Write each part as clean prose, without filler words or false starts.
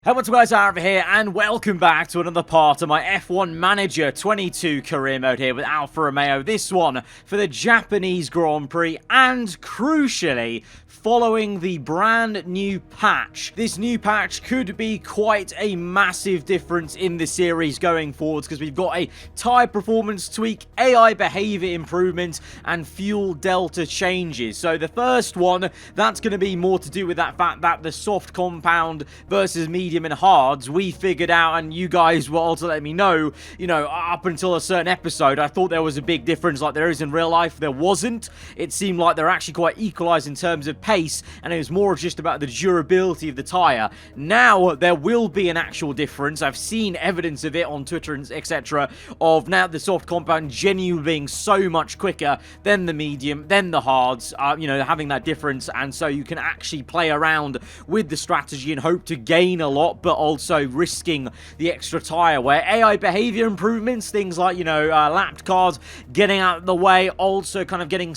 Hey, what's up guys, aarava here, and welcome back to another part of my F1 Manager 22 career mode here with Alfa Romeo. This one for the Japanese Grand Prix, and crucially, following the brand new patch. This new patch could be quite a massive difference in the series going forwards, because we've got a tyre performance tweak, AI behavior improvement, and fuel delta changes. So the first one, that's going to be more to do with that fact that the soft compound versus medium and hards, we figured out, and you guys will also let me know, up until a certain episode, I thought there was a big difference like there is in real life. There wasn't. It seemed like they're actually quite equalized in terms of pace, and it was more just about the durability of the tire. Now, there will be an actual difference. I've seen evidence of it on Twitter and etc. of now the soft compound genuinely being so much quicker than the medium, than the hards, having that difference, and so you can actually play around with the strategy and hope to gain a lot, but also risking the extra tire, where AI behavior improvements, things like, lapped cars, getting out of the way, also kind of getting,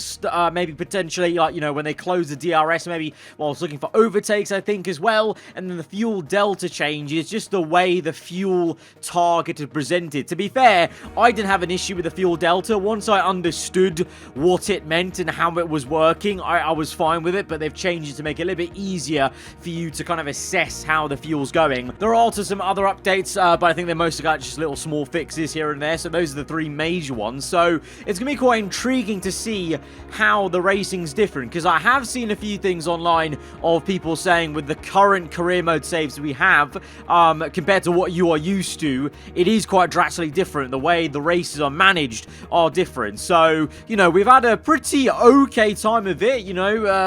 maybe potentially, like, when they close the DRS, maybe, well, I was looking for overtakes, I think, as well, and then the fuel delta changes, just the way the fuel target is presented. To be fair, I didn't have an issue with the fuel delta. Once I understood what it meant and how it was working, I was fine with it, but they've changed it to make it a little bit easier for you to kind of assess how the fuel's going. There are also some other updates, but I think they're mostly got just little small fixes here and there, so those are the three major ones. So it's going to be quite intriguing to see how the racing's different, because I have seen a few things online of people saying with the current career mode saves we have, compared to what you are used to, it is quite drastically different. The way the races are managed are different. So, we've had a pretty okay time of it,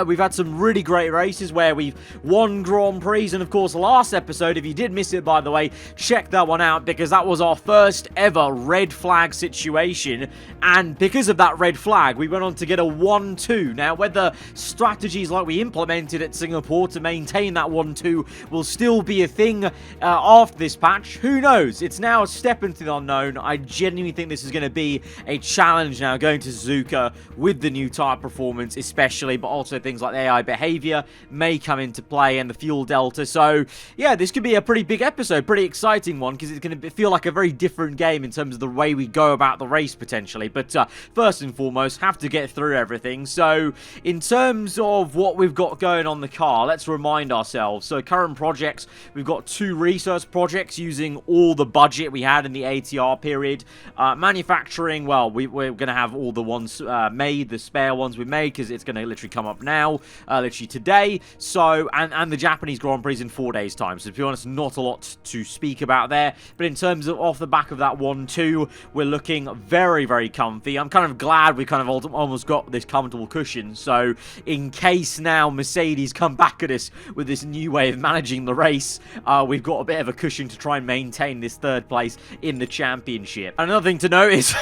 we've had some really great races where we've won Grand Prix, and of course, last episode, if you did miss it, by the way, check that one out, because that was our first ever red flag situation, and because of that red flag, we went on to get a 1-2. Now, whether strategies like we implemented at Singapore to maintain that 1-2 will still be a thing after this patch, who knows? It's now a step into the unknown. I genuinely think this is going to be a challenge now, going to Suzuka with the new tyre performance especially, but also things like AI behavior may come into play, and the fuel delta. So, yeah, this could be a pretty big episode, pretty exciting one, because it's going to feel like a very different game in terms of the way we go about the race, potentially. But first and foremost, have to get through everything. So, in terms of what we've got going on the car, let's remind ourselves. So, current projects, we've got 2 research projects using all the budget we had in the ATR period. Manufacturing, well, we're going to have all the ones made, the spare ones we made, because it's going to literally come up now, literally today. So, and the Japanese Grand Prix in 4 days' time. So, to be honest, not a lot to speak about there, but in terms of off the back of that 1-2, we're looking very, very comfy. I'm kind of glad we kind of almost got this comfortable cushion, so in case now Mercedes come back at us with this new way of managing the race, we've got a bit of a cushion to try and maintain this 3rd place in the championship. Another thing to note is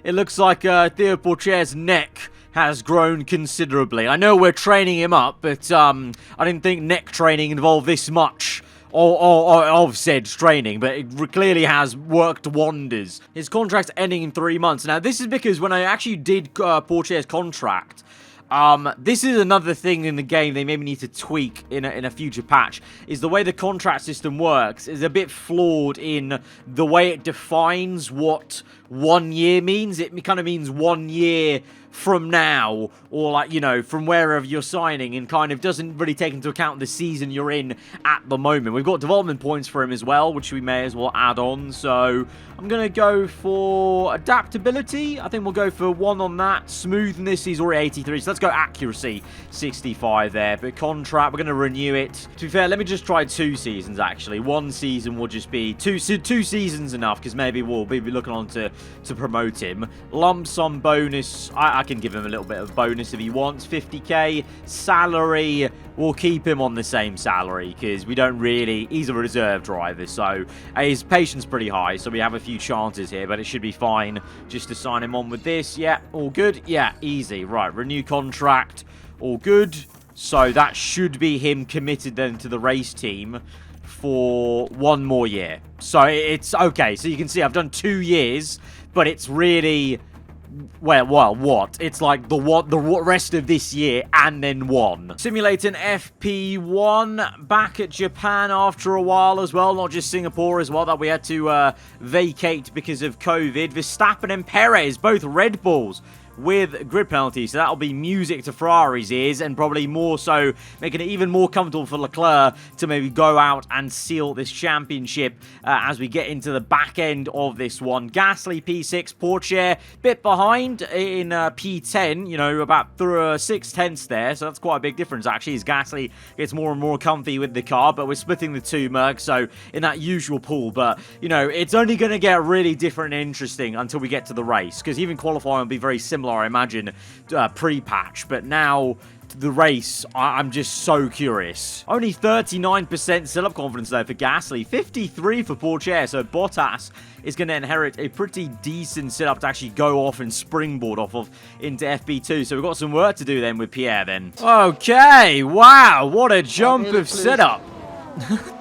it looks like Theo Pourchaire's neck has grown considerably. I know we're training him up, but I didn't think neck training involved this much of said training, but it clearly has worked wonders. His contract's ending in 3 months. Now, this is because when I actually did Pourchaire's contract, this is another thing in the game they maybe need to tweak in a future patch, is the way the contract system works is a bit flawed in the way it defines what 1 year means. It kind of means 1 year from now, or like, from wherever you're signing, and kind of doesn't really take into account the season you're in at the moment. We've got development points for him as well, which we may as well add on. So I'm going to go for adaptability. I think we'll go for 1 on that. Smoothness, he's already 83, so let's go accuracy, 65 there. But contract, we're going to renew it. To be fair, let me just try 2 seasons, actually. 1 season will just be 2 seasons enough, because maybe we'll be looking on to promote him. Lump sum bonus, I can give him a little bit of bonus if he wants. 50k. Salary, we'll keep him on the same salary, because we don't really, he's a reserve driver, so his patience pretty high, so we have a few chances here, but it should be fine just to sign him on with this. Yeah, all good. Yeah, easy. Right, renew contract, all good. So that should be him committed then to the race team for 1 more year. So it's okay. So you can see I've done 2 years, but it's really well, what? It's like the rest of this year and then one. Simulating FP1 back at Japan after a while as well, not just Singapore as well, that we had to vacate because of COVID. Verstappen and Perez, both Red Bulls, with grid penalties, so that'll be music to Ferrari's ears, and probably more so making it even more comfortable for Leclerc to maybe go out and seal this championship as we get into the back end of this one. Gasly P6, Porsche bit behind in P10, you know, about 6/10 there, so that's quite a big difference actually, as Gasly gets more and more comfy with the car, but we're splitting the two, Merc, so in that usual pool, but, you know, it's only going to get really different and interesting until we get to the race, because even qualifying will be very similar, I imagine, pre-patch, but now the race, I'm just so curious. Only 39% setup confidence though for Gasly, 53 for Porsche, so Bottas is going to inherit a pretty decent setup to actually go off and springboard off of into FP2, so we've got some work to do then with Pierre then. Okay, wow, what a jump of setup.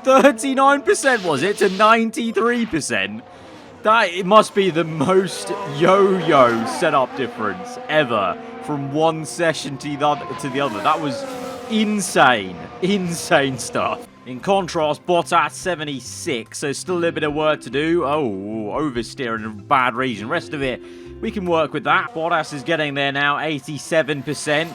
39% was it to 93%? It must be the most yo-yo setup difference ever from one session to the other. That was insane. Insane stuff. In contrast, Bottas 76, so still a little bit of work to do. Oh, oversteer in a bad region. Rest of it, we can work with that. Bottas is getting there now, 87%.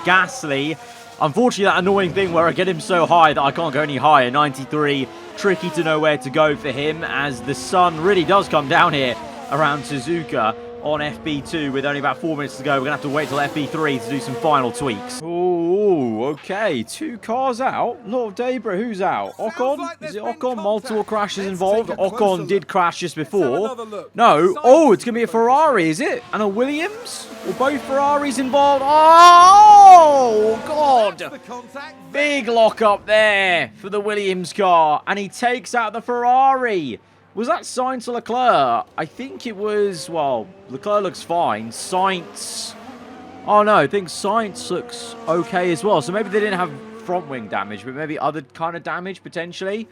Gasly, unfortunately, that annoying thing where I get him so high that I can't go any higher, 93. Tricky to know where to go for him, as the sun really does come down here around Suzuka on FP2 with only about 4 minutes to go. We're going to have to wait till FP3 to do some final tweaks. Oh, okay. 2 cars out. Lord Debra, who's out? Ocon? Like is it Ocon? Multiple crashes involved. Ocon did crash just before. No. Oh, it's going to be a Ferrari, is it? And a Williams? Or both Ferraris involved? Oh, God. Big lock up there for the Williams car. And he takes out the Ferrari. Was that Sainz or Leclerc? I think it was, well, Leclerc looks fine. Sainz, oh no, I think Sainz looks okay as well. So maybe they didn't have front wing damage, but maybe other kind of damage potentially.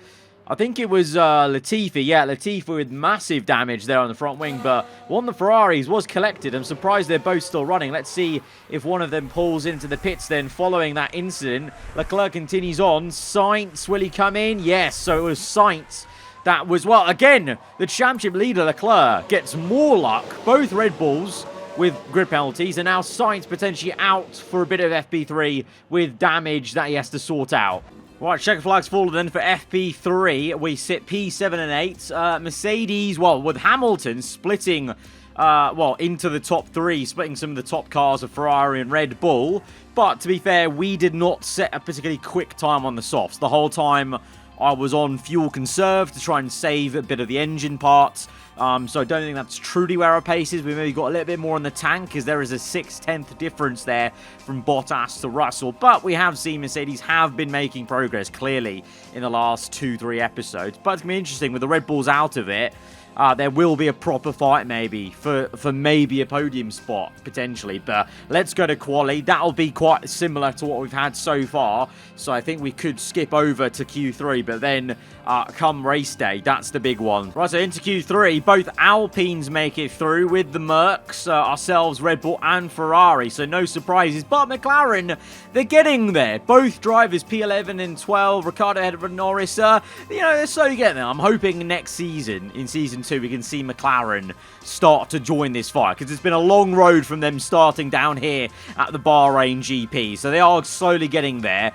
I think it was Latifi. Yeah, Latifi with massive damage there on the front wing, but one of the Ferraris was collected. I'm surprised they're both still running. Let's see if one of them pulls into the pits then following that incident. Leclerc continues on. Sainz, will he come in? Yes, so it was Sainz. That was, well, again, the championship leader, Leclerc, gets more luck. Both Red Bulls with grid penalties, and now Sainz potentially out for a bit of FP3 with damage that he has to sort out. Right, checker flags fallen then for FP3. We sit P7 and 8. Mercedes, well, with Hamilton splitting, well, into the top 3, splitting some of the top cars of Ferrari and Red Bull. But to be fair, we did not set a particularly quick time on the softs. The whole time I was on fuel conserve to try and save a bit of the engine parts. So I don't think that's truly where our pace is. We maybe got a little bit more in the tank, because there is a 6/10 difference there from Bottas to Russell. But we have seen Mercedes have been making progress, clearly, in the last 2-3 episodes. But it's going to be interesting with the Red Bulls out of it. There will be a proper fight maybe for maybe a podium spot potentially, but let's go to quali. That'll be quite similar to what we've had so far, so I think we could skip over to Q3, but then come race day, that's the big one. Right, so into Q3, both Alpines make it through with the Mercs, ourselves, Red Bull and Ferrari, so no surprises, but McLaren, they're getting there. Both drivers, P11 and 12, Ricciardo ahead of Norris, you know, they're slowly getting there. I'm hoping next season, in Season 2, we can see McLaren start to join this fight, because it's been a long road from them starting down here at the Bahrain GP, so they are slowly getting there,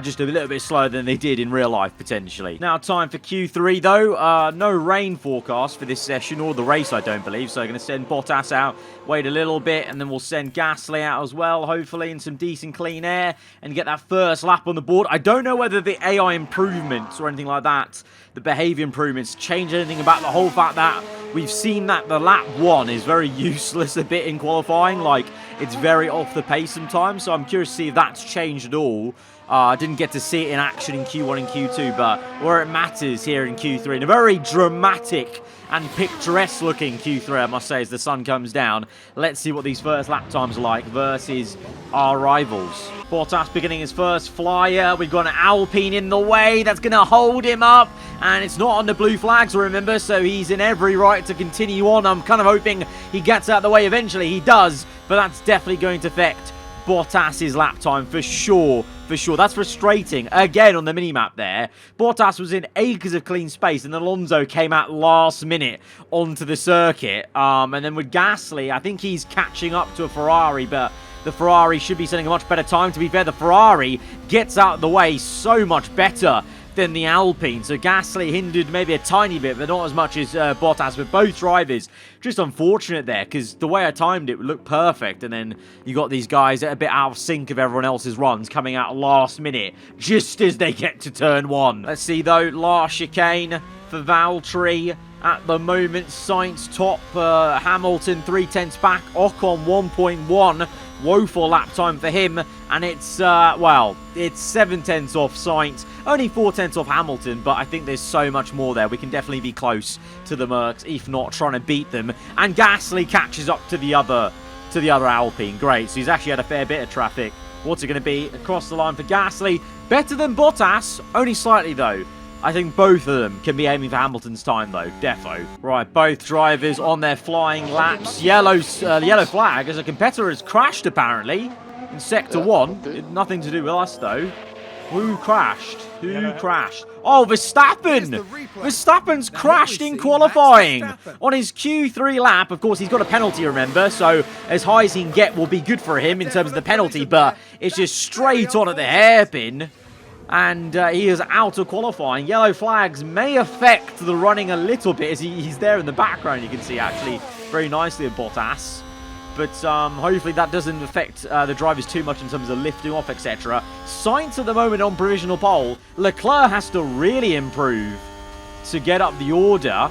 just a little bit slower than they did in real life potentially. Now time for Q3 though, no rain forecast for this session or the race I don't believe, so I'm going to send Bottas out, wait a little bit, and then we'll send Gasly out as well, hopefully in some decent clean air, and get that first lap on the board. I don't know whether the AI improvements or anything like that, the behavior improvements, change anything about the whole fact that we've seen that the lap 1 is very useless a bit in qualifying, like it's very off the pace sometimes, so I'm curious to see if that's changed at all. I didn't get to see it in action in Q1 and Q2, but where it matters here in Q3, in a very dramatic and picturesque looking Q3, I must say, as the sun comes down. Let's see what these first lap times are like versus our rivals. Bottas beginning his first flyer. We've got an Alpine in the way that's going to hold him up. And it's not on the blue flags, remember, so he's in every right to continue on. I'm kind of hoping he gets out of the way eventually. He does, but that's definitely going to affect Bottas's lap time for sure. For sure. That's frustrating. Again, on the minimap there, Bottas was in acres of clean space, and Alonso came out last minute onto the circuit. And then with Gasly, I think he's catching up to a Ferrari, but the Ferrari should be setting a much better time. To be fair, the Ferrari gets out of the way so much better than the Alpine. So Gasly hindered maybe a tiny bit, but not as much as Bottas. With both drivers, just unfortunate there, because the way I timed it looked perfect, and then you got these guys a bit out of sync of everyone else's runs, coming out last minute, just as they get to turn one. Let's see though, last chicane for Valtteri. At the moment, Sainz top, Hamilton 3/10 back, Ocon 1.1. Woeful lap time for him, and it's, well, it's 7/10 off Sainz, only 4/10 off Hamilton, but I think there's so much more there. We can definitely be close to the Mercs, if not trying to beat them, and Gasly catches up to the other Alpine. Great, so he's actually had a fair bit of traffic. What's it going to be across the line for Gasly? Better than Bottas, only slightly though. I think both of them can be aiming for Hamilton's time, though. Defo. Right, both drivers on their flying laps. The yellow flag as a competitor has crashed, apparently, in Sector 1. Nothing to do with us, though. Who crashed? Who crashed? Oh, Verstappen! Verstappen's crashed in qualifying on his Q3 lap. Of course, he's got a penalty, remember, so as high as he can get will be good for him in terms of the penalty, but it's just straight on at the hairpin. And he is out of qualifying. Yellow flags may affect the running a little bit, as he's there in the background, you can see, actually, very nicely of Bottas. But hopefully that doesn't affect the drivers too much in terms of lifting off, etc. Sainz at the moment on provisional pole. Leclerc has to really improve to get up the order.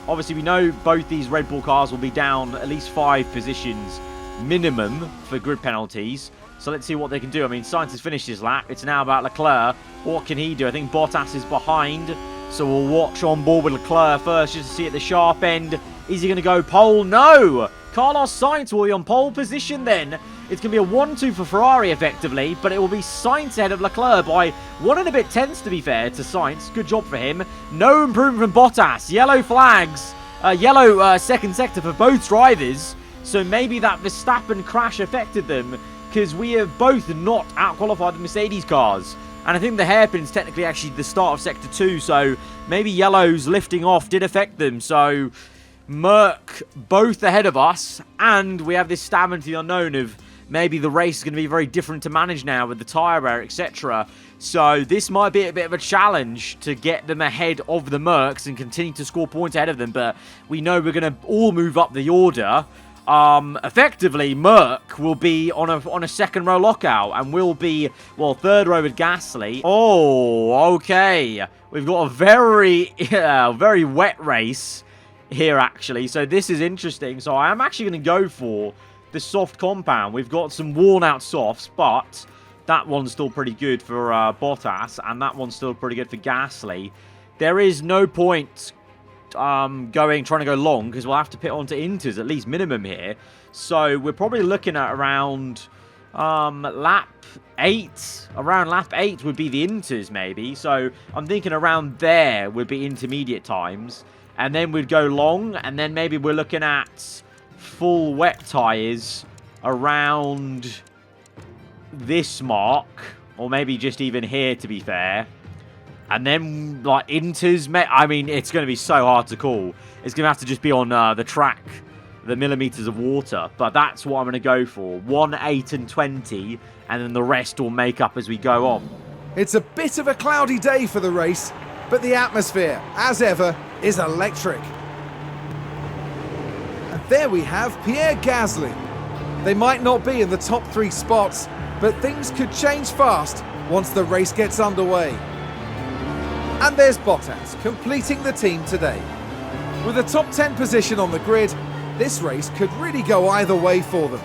Obviously, we know both these Red Bull cars will be down at least 5 positions minimum for grid penalties. So let's see what they can do. I mean, Sainz has finished his lap. It's now about Leclerc. What can he do? I think Bottas is behind. So we'll watch on board with Leclerc first just to see at the sharp end. Is he going to go pole? No! Carlos Sainz will be on pole position then. It's going to be a 1-2 for Ferrari effectively, but it will be Sainz ahead of Leclerc by 1 and a bit tenths, to be fair, to Sainz. Good job for him. No improvement from Bottas. Yellow flags. Yellow second sector for both drivers. So maybe that Verstappen crash affected them, because we have both not out-qualified the Mercedes cars. And I think the hairpin's technically actually the start of Sector 2, so maybe yellow's lifting off did affect them. So Merc both ahead of us, and we have this stab into the unknown of maybe the race is going to be very different to manage now with the tyre wear, etc. So this might be a bit of a challenge to get them ahead of the Mercs and continue to score points ahead of them, but we know we're going to all move up the order. Effectively, Merc will be on a second row lockout, and will be, well, third row with Gasly. Oh, okay. We've got a very, very wet race here, actually. So this is interesting. So I am actually going to go for the soft compound. We've got some worn-out softs, but that one's still pretty good for Bottas, and that one's still pretty good for Gasly. There is no point trying to go long, because we'll have to pit onto inters at least minimum here. So we're probably looking at around lap 8. Around lap 8 would be the inters maybe. So I'm thinking around there would be intermediate times, and then we'd go long, and then maybe we're looking at full wet tires around this mark, or maybe just even here, to be fair. And then, like, inters, I mean, it's going to be so hard to call. It's going to have to just be on the track, the millimeters of water. But that's what I'm going to go for. 1, 8, and 20. And then the rest will make up as we go on. It's a bit of a cloudy day for the race, but the atmosphere, as ever, is electric. And there we have Pierre Gasly. They might not be in the top 3 spots, but things could change fast once the race gets underway. And there's Bottas, completing the team today. With a top 10 position on the grid, this race could really go either way for them.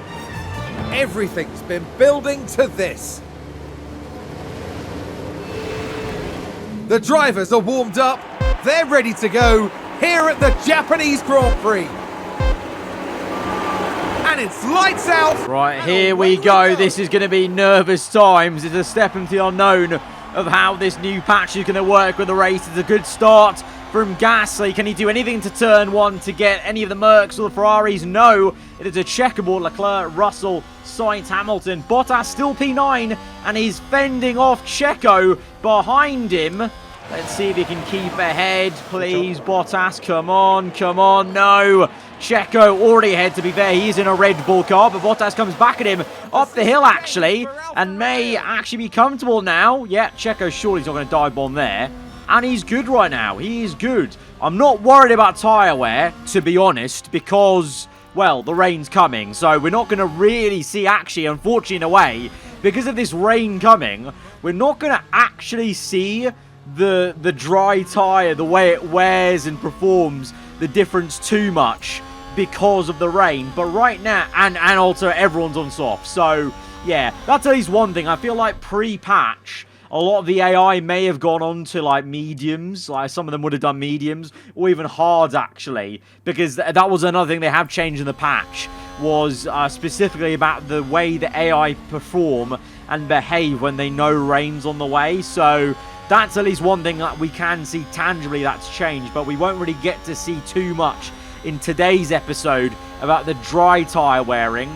Everything's been building to this. The drivers are warmed up. They're ready to go here at the Japanese Grand Prix. And it's lights out. Right, here we go. This is going to be nervous times. It's a step into the unknown of how this new patch is going to work with the race. It's a good start from Gasly. Can he do anything to turn one to get any of the Mercs or the Ferraris? No. It is a checkerboard. Leclerc, Russell, Sainz, Hamilton. Bottas still P9, and he's fending off Checo behind him. Let's see if he can keep ahead, please. Bottas, come on, come on. No. Checo already ahead, to be fair. He is in a Red Bull car, but Bottas comes back at him up the hill, actually, and may actually be comfortable now. Yeah, Checo surely he's not going to dive bomb there. And he's good right now. He is good. I'm not worried about tyre wear, to be honest, because, well, the rain's coming. So we're not going to really see, actually, unfortunately, in a way, because of this rain coming, we're not going to actually see the dry tyre, the way it wears and performs, the difference too much because of the rain. But right now, and also everyone's on soft. So, yeah, that's at least one thing. I feel like pre-patch, a lot of the AI may have gone on to, like, mediums. Like, some of them would have done mediums, or even hards, actually. Because that was another thing they have changed in the patch, was specifically about the way the AI perform and behave when they know rain's on the way. So that's at least one thing that we can see tangibly that's changed, but we won't really get to see too much in today's episode about the dry tyre wearing.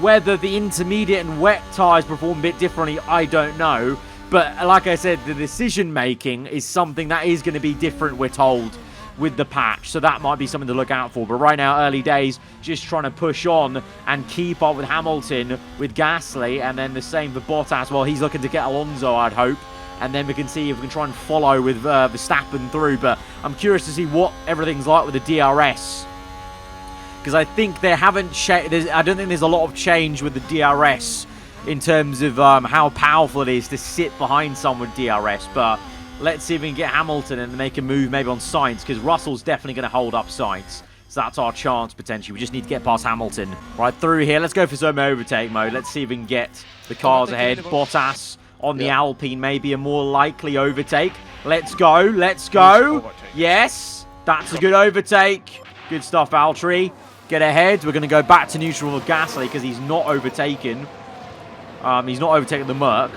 Whether the intermediate and wet tyres perform a bit differently, I don't know. But like I said, the decision making is something that is going to be different, we're told, with the patch. So that might be something to look out for. But right now, early days, just trying to push on and keep up with Hamilton, with Gasly, and then the same for Bottas. Well, he's looking to get Alonso, I'd hope. And then we can see if we can try and follow with Verstappen through. But I'm curious to see what everything's like with the DRS. Because I think they haven't I don't think there's a lot of change with the DRS in terms of how powerful it is to sit behind someone with DRS. But let's see if we can get Hamilton and make a move maybe on Sainz, because Russell's definitely going to hold up Sainz. So that's our chance, potentially. We just need to get past Hamilton. Right through here. Let's go for some overtake mode. Let's see if we can get the cars ahead. Bottas on the Alpine, maybe a more likely overtake. Let's go. Let's go. Yes. That's a good overtake. Good stuff, Valtteri. Get ahead. We're going to go back to neutral with Gasly because he's not overtaken. He's not overtaken the Merc.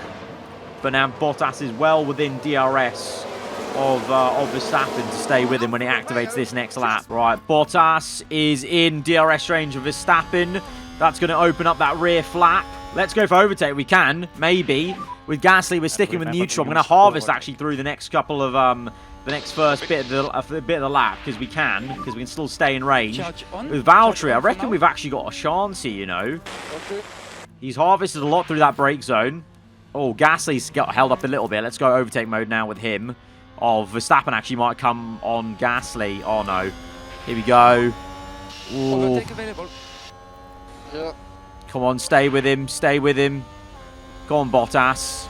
But now Bottas is well within DRS of Verstappen to stay with him when he activates this next lap. Right, Bottas is in DRS range of Verstappen. That's going to open up that rear flap. Let's go for overtake. We can, maybe. With Gasly, we're sticking with neutral. I'm going to harvest actually through the next couple of the next first bit of the lap because we can still stay in range. With Valtteri, I reckon we've actually got a chance here, you know. He's harvested a lot through that brake zone. Oh, Gasly's got held up a little bit. Let's go overtake mode now with him. Oh, Verstappen actually might come on Gasly. Oh, no. Here we go. Ooh. Come on, stay with him. Stay with him. Go on, Bottas.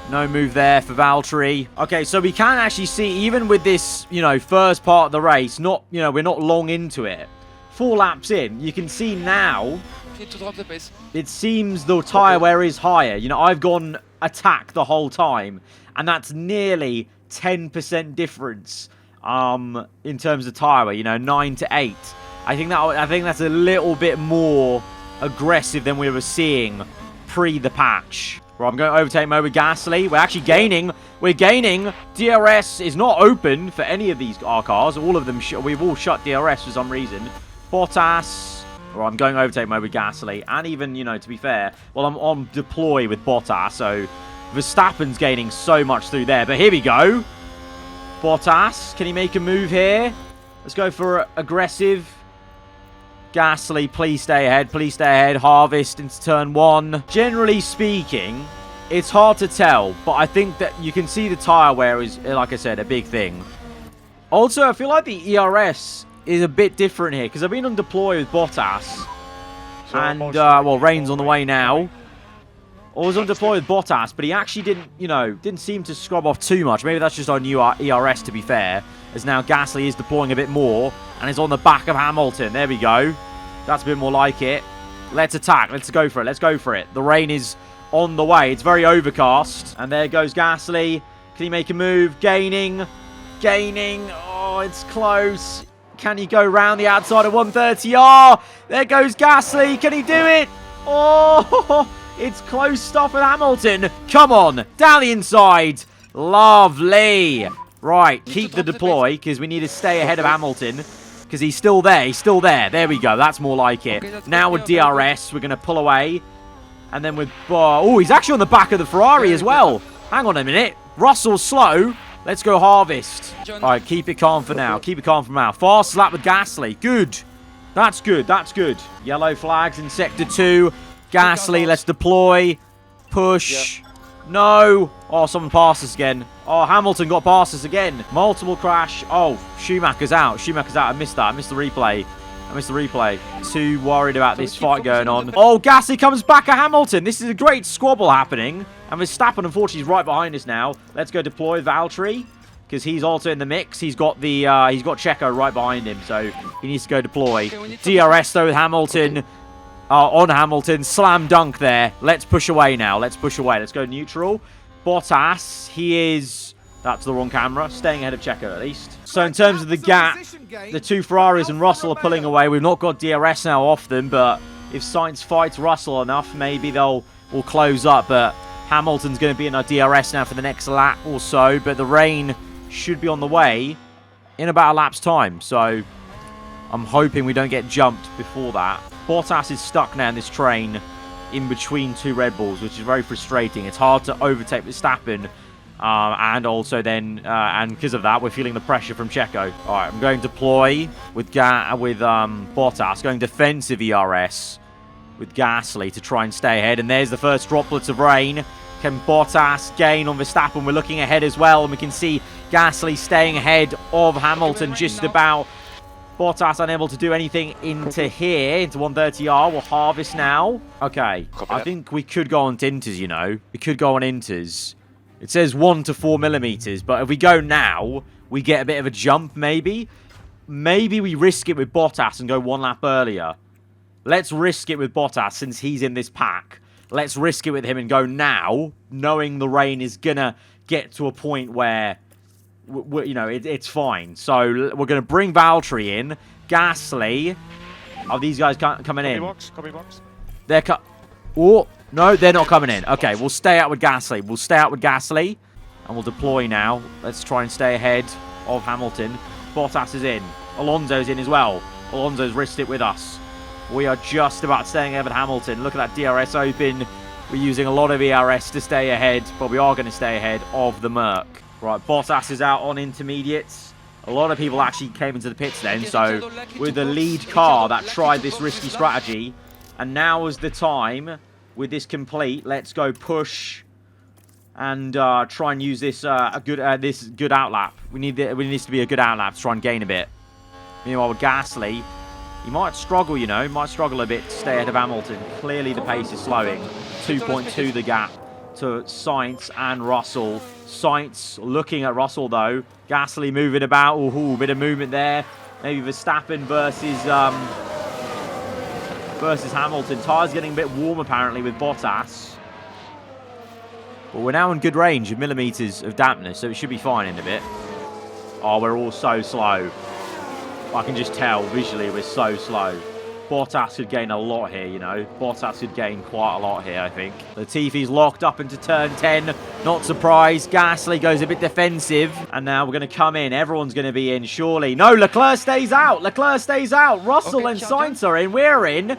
No move there for Valtteri. Okay, so we can actually see, even with this, you know, first part of the race, we're not long into it. 4 laps in, you can see now, it seems the tyre wear is higher. You know, I've gone attack the whole time, and that's nearly 10% difference in terms of tyre wear, you know, 9 to 8. I think that's a little bit more aggressive than we were seeing pre the patch. Right, I'm going to overtake mode with Gasly. We're actually gaining. We're gaining. DRS is not open for any of these cars. All of them, we've all shut DRS for some reason. Bottas. Right, I'm going overtake mode with Gasly. And even, you know, to be fair, well, I'm on deploy with Bottas. So Verstappen's gaining so much through there. But here we go. Bottas. Can he make a move here? Let's go for aggressive. Gasly, please stay ahead. Please stay ahead. Harvest into turn 1. Generally speaking, it's hard to tell, but I think that you can see the tyre wear is, like I said, a big thing. Also, I feel like the ERS is a bit different here, because I've been on deploy with Bottas. And, well, rain's on the way now. I was on deploy with Bottas, but he actually didn't seem to scrub off too much. Maybe that's just our new ERS, to be fair. As now Gasly is deploying a bit more. And is on the back of Hamilton. There we go. That's a bit more like it. Let's attack. Let's go for it. Let's go for it. The rain is on the way. It's very overcast. And there goes Gasly. Can he make a move? Gaining. Oh, it's close. Can he go round the outside of 130? Oh, there goes Gasly. Can he do it? Oh, it's close stuff with Hamilton. Come on, down the inside. Lovely. Right, keep the deploy because we need to stay ahead of Hamilton because he's still there. There we go. That's more like it. Now with DRS, we're going to pull away. And then with... oh, he's actually on the back of the Ferrari as well. Hang on a minute. Russell's slow. Let's go harvest. All right, keep it calm for now. Fast lap with Gasly. Good. That's good. Yellow flags in Sector 2. Gasly, let's deploy. Push. Yeah. No. Oh, someone passed us again. Oh, Hamilton got past us again. Multiple crash. Oh, Schumacher's out. I missed that. I missed the replay. Too worried about this fight going on. Oh, Gasly comes back at Hamilton. This is a great squabble happening. And Verstappen, unfortunately, is right behind us now. Let's go deploy Valtteri, because he's also in the mix. He's got Checo right behind him, so he needs to go deploy. DRS, though, with Hamilton. On Hamilton. Slam dunk there. Let's push away now. Let's go neutral. Bottas, he is... That's the wrong camera. Staying ahead of Checo, at least. So in terms of the gap, the two Ferraris and Russell are pulling away. We've not got DRS now off them, but if Sainz fights Russell enough, maybe we'll close up. But Hamilton's going to be in our DRS now for the next lap or so. But the rain should be on the way in about a lap's time. So I'm hoping we don't get jumped before that. Bottas is stuck now in this train in between two Red Bulls, which is very frustrating. It's hard to overtake Verstappen. And also then, and because of that, we're feeling the pressure from Checo. All right, I'm going to deploy with Bottas, going defensive ERS with Gasly to try and stay ahead. And there's the first droplets of rain. Can Bottas gain on Verstappen? We're looking ahead as well, and we can see Gasly staying ahead of Hamilton just about. Bottas unable to do anything into here, into 130R. We'll harvest now. Okay, I think we could go on Inters, you know. We could go on Inters. It says 1 to 4 millimeters, but if we go now, we get a bit of a jump, maybe. Maybe we risk it with Bottas and go one lap earlier. Let's risk it with Bottas since he's in this pack. Let's risk it with him and go now, knowing the rain is going to get to a point where, you know, it's fine. So we're going to bring Valtteri in. Gasly. Are these guys coming in? Copy box. They're oh. No, they're not coming in. Okay, we'll stay out with Gasly. And we'll deploy now. Let's try and stay ahead of Hamilton. Bottas is in. Alonso's in as well. Alonso's risked it with us. We are just about staying ahead of Hamilton. Look at that DRS open. We're using a lot of ERS to stay ahead, but we are going to stay ahead of the Merc. Right, Bottas is out on intermediates. A lot of people actually came into the pits then, so we're the lead car that tried this risky strategy. And now is the time... With this complete, let's go push and try and use this good outlap. We need this to be a good outlap to try and gain a bit. Meanwhile, with Gasly, he might struggle, you know, a bit to stay ahead of Hamilton. Clearly, the pace is slowing. 2.2 the gap to Sainz and Russell. Sainz looking at Russell though. Gasly moving about. Ooh, bit of movement there. Maybe Verstappen versus Hamilton. Tyres getting a bit warm apparently with Bottas. But we're now in good range of millimeters of dampness, so it should be fine in a bit. Oh, we're all so slow. I can just tell visually we're so slow. Bottas could gain a lot here, you know. Bottas could gain quite a lot here, I think. Latifi's locked up into turn 10. Not surprised. Gasly goes a bit defensive. And now we're going to come in. Everyone's going to be in, surely. No, Leclerc stays out. Russell and Sainz are in. We're in.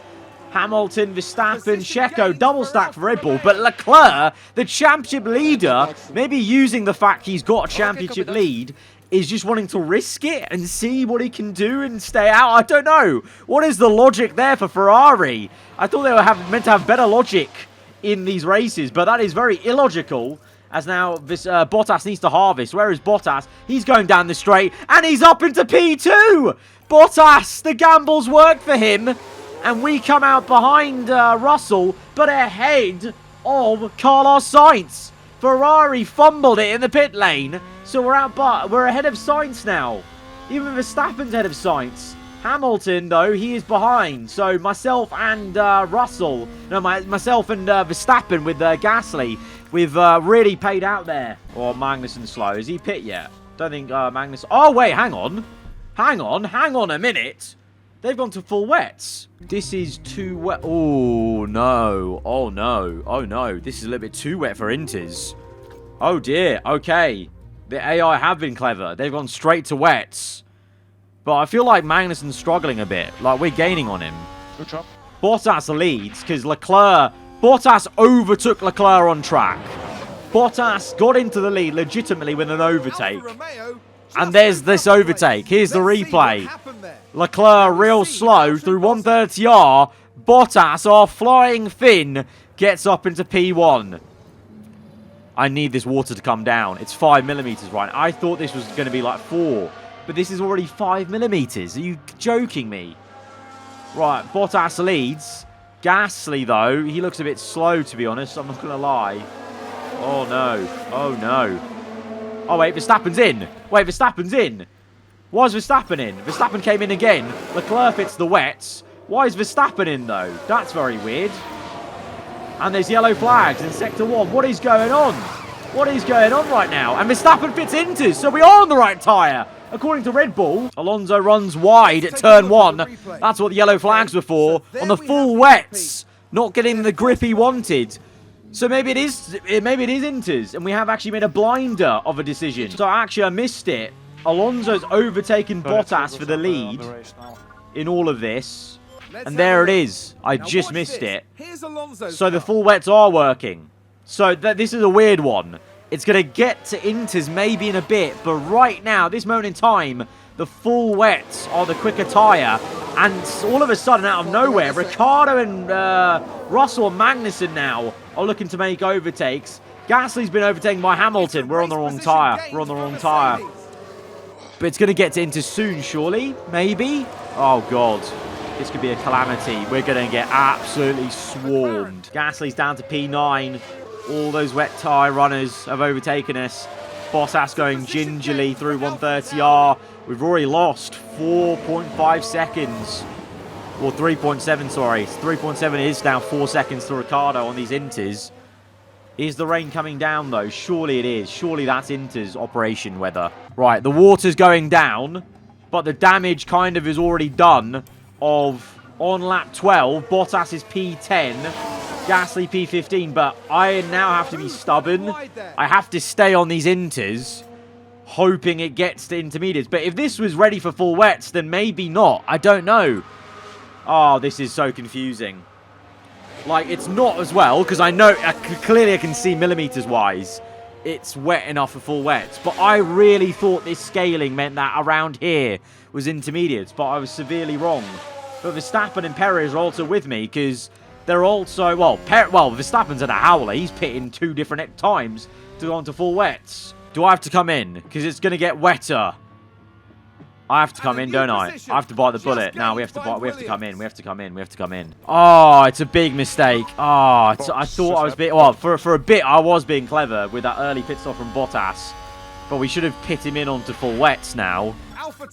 Hamilton, Verstappen, Checo, double stack for Red Bull. But Leclerc, the championship leader, maybe using the fact he's got a championship lead, is just wanting to risk it and see what he can do and stay out. I don't know. What is the logic there for Ferrari? I thought they were meant to have better logic in these races, but that is very illogical. As now this Bottas needs to harvest. Where is Bottas? He's going down the straight and he's up into P2. Bottas, the gambles work for him. And we come out behind Russell, but ahead of Carlos Sainz. Ferrari fumbled it in the pit lane, so we're ahead of Sainz now. Even Verstappen's ahead of Sainz. Hamilton, though, he is behind. So myself and myself and Verstappen with Gasly, we've really paid out there. Or Magnussen's slow. Is he pit yet? Don't think Magnus... Oh, wait, hang on. Hang on a minute. They've gone to full wets. This is too wet. Oh, no. Oh, no. Oh, no. This is a little bit too wet for Inters. Oh, dear. Okay. The AI have been clever. They've gone straight to wets. But I feel like Magnussen's struggling a bit. Like, we're gaining on him. Good job. Bottas leads because Bottas overtook Leclerc on track. Bottas got into the lead legitimately with an overtake. And there's this overtake. Here's the replay. Leclerc real slow through 130R. Bottas, our flying Finn, gets up into P1. I need this water to come down. It's 5 millimeters, right? I thought this was going to be like 4. But this is already 5 millimeters. Are you joking me? Right, Bottas leads. Gasly, though, he looks a bit slow, to be honest. I'm not going to lie. Oh, no. Oh, no. Oh, wait, Verstappen's in. Wait, Verstappen's in. Why is Verstappen in? Verstappen came in again. Leclerc hits the wets. Why is Verstappen in, though? That's very weird. And there's yellow flags in Sector 1. What is going on? What is going on right now? And Verstappen fits Inters, so we are on the right tyre. According to Red Bull, Alonso runs wide at turn 1. That's what the yellow flags were for. On the full wets. Not getting the grip he wanted. So maybe it is Inters. And we have actually made a blinder of a decision. So actually I missed it. Alonso's overtaken Bottas for the lead in all of this. And there it is. I just missed it. So the full wets are working. So this is a weird one. It's going to get to Inters maybe in a bit. But right now, this moment in time, the full wets are the quicker tyre. And all of a sudden, out of nowhere, Ricciardo and Russell and Magnussen now are looking to make overtakes. Gasly's been overtaken by Hamilton. We're on the wrong tyre. We're on the wrong tyre. But it's going to get to Inters soon, surely? Maybe? Oh, God. This could be a calamity. We're going to get absolutely swarmed. Gasly's down to P9. All those wet tyre runners have overtaken us. Bottas going gingerly through 130R. We've already lost 4.5 seconds. Or 3.7, sorry. 3.7 is down 4 seconds to Ricciardo on these Inters. Is the rain coming down, though? Surely it is. Surely that's Inters operation weather. Right, the water's going down. But the damage kind of is already done of on lap 12. Bottas is P10. Gasly P15, but I now have to be stubborn. I have to stay on these Inters, hoping it gets to intermediates. But if this was ready for full wets, then maybe not. I don't know. Oh, this is so confusing. Like, it's not as well, because I know, clearly I can see millimeters-wise, it's wet enough for full wets. But I really thought this scaling meant that around here was intermediates, but I was severely wrong. But Verstappen and Perez are also with me, because they're also, well, Verstappen's at a howler. He's pitting 2 different times to go on to full wets. Do I have to come in? Because it's going to get wetter. I have to come in, don't I? I have to bite the bullet. No, we have to come in. We have to come in. We have to come in. Oh, it's a big mistake. Oh, I thought I was being, well, for a bit, I was being clever with that early pit stop from Bottas. But we should have pit him in onto full wets now.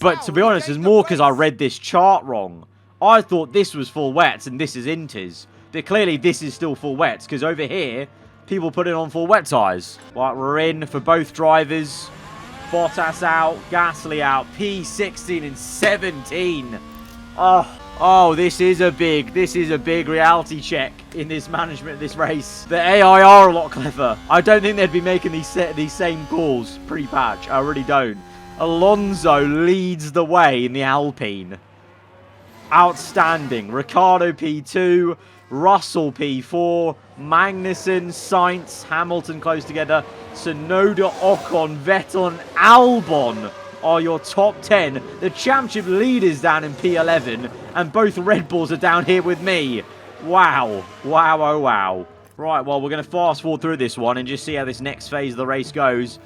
But to be honest, it's more because I read this chart wrong. I thought this was full wets and this is Inters. But clearly this is still full wets, because over here, people put it on full wet tyres. Right, we're in for both drivers. Bottas out, Gasly out, P16 and 17. Oh, this is a big reality check in this management of this race. The AI are a lot clever. I don't think they'd be making these same calls pre-patch. I really don't. Alonso leads the way in the Alpine. Outstanding. Ricciardo P2. Russell P4, Magnussen, Sainz, Hamilton close together, Tsunoda, Ocon, Vettel and Albon are your top 10. The championship leaders down in P11 and both Red Bulls are down here with me. Wow. Wow, oh wow. Right, well, we're going to fast forward through this one and just see how this next phase of the race goes.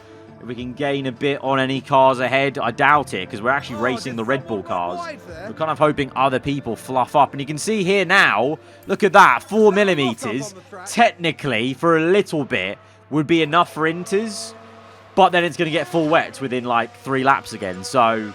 If we can gain a bit on any cars ahead, I doubt it, because we're actually racing the Red Bull cars. We're kind of hoping other people fluff up. And you can see here now, look at that, 4 millimeters. Technically, for a little bit, would be enough for Inters. But then it's going to get full wet within like 3 laps again. So,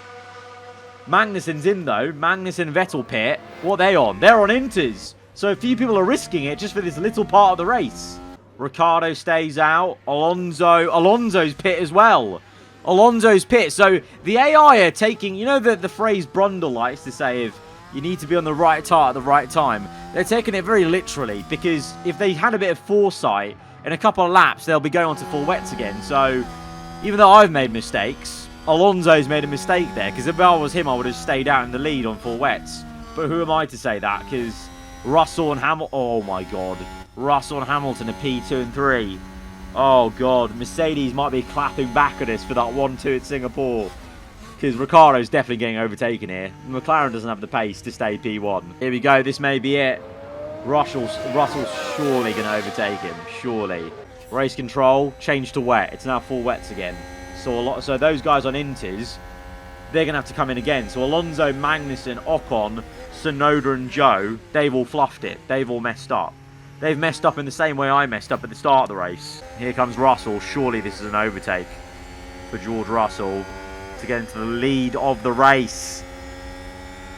Magnussen's in, though. Magnussen, Vettel pit. What are they on? They're on Inters. So a few people are risking it just for this little part of the race. Ricciardo stays out. Alonso's pit as well. Alonso's pit. So the AI are taking, you know the phrase Brundle likes to say if you need to be on the right tire at the right time. They're taking it very literally because if they had a bit of foresight, in a couple of laps they'll be going on to full wets again. So even though I've made mistakes, Alonso's made a mistake there, because if I was him I would have stayed out in the lead on full wets. But who am I to say that? Because Russell and Hamilton, oh my god, Russell and Hamilton are P2 and 3. Oh god, Mercedes might be clapping back at us for that 1-2 at Singapore, because Ricciardo's definitely getting overtaken here. McLaren doesn't have the pace to stay P1. Here we go, this may be it. Russell's surely going to overtake him, surely. Race control, change to wet. It's now full wets again. So those guys on Inters, they're going to have to come in again. So Alonso, Magnussen, Ocon, Tsunoda and Joe, they've all fluffed it. They've all messed up. They've messed up in the same way I messed up at the start of the race. Here comes Russell. Surely this is an overtake for George Russell to get into the lead of the race.